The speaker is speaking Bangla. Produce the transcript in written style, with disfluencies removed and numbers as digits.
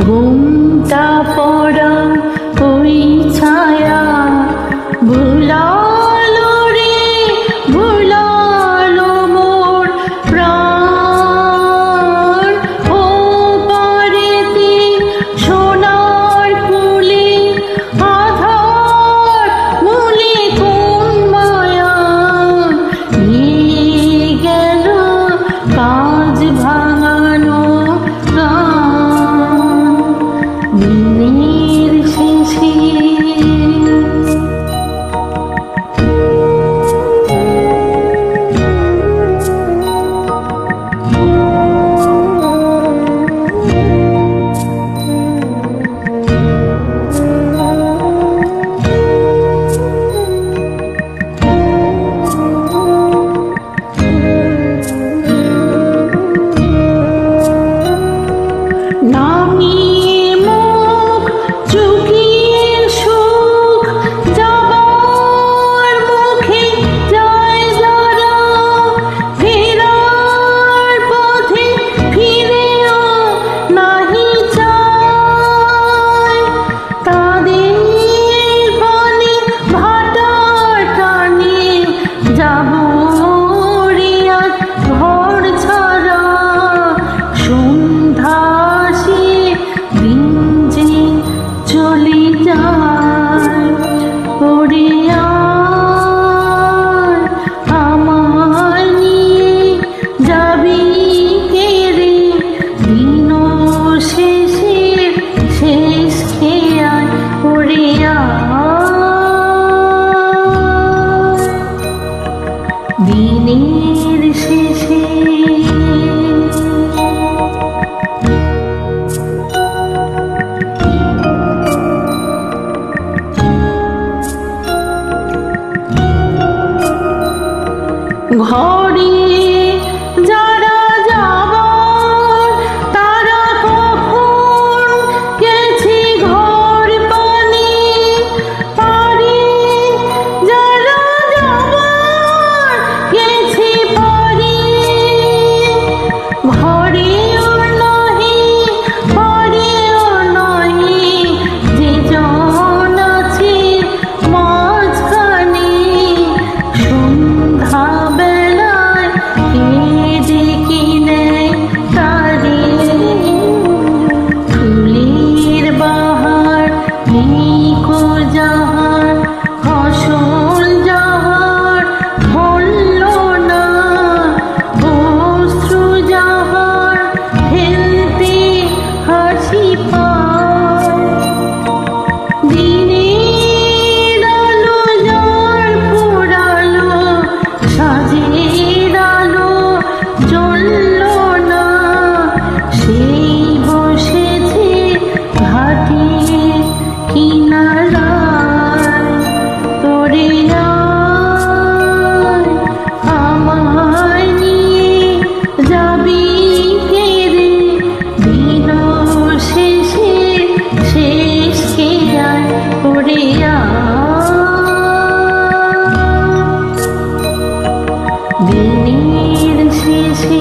ঘুমটা পড়া ওই ছায়া ভুলালো রে ভুলালো মোর প্রাণ। ও পারেতে সোনার কুলে আধার মূলে কোন মায়া নিয়ে গেল কাজ ভাঙানো দিনের শেষে। নামিয়ে মুখ চুকিয়ে সুখ যাবার মুখে যায় যারা ফেরার পথে ফিরেও নাহি চায় তাদের পানে ভাটার টানে যাব রে আজ ঘর ছাড়া। সন্ধ্যা দিন যে চলে যায় ওরে আয় আমায় নিয়ে যাবি কে রে দিন শেষে শেষ খেয়াল ওরে আয় দিনের শেষে। ঘরে যারা যাবার তারা কখন গেছে ঘর পানে পারে যারা যাবার গেছে পারে ঘরেও নহে পারেও নহে যে জন আছে মাঝখানে। সন্ধ্যা বেলায় কে ডেকে নেয় তারে ফুলের বাহার নিকো যাহার ফসল যাহার ফলল না অশ্রু যাহার ফেলতে হাসি পায়। দিনের আলো যার ফুরালো সাজের আলো জ্বলল না সেই বসেছে ঘাটে কিনারায় তোরে আয় আমায় নিয়ে যাবি কে রে দিন শেষে শেষ খেয়াল ওরে আয় দিনের শেষে।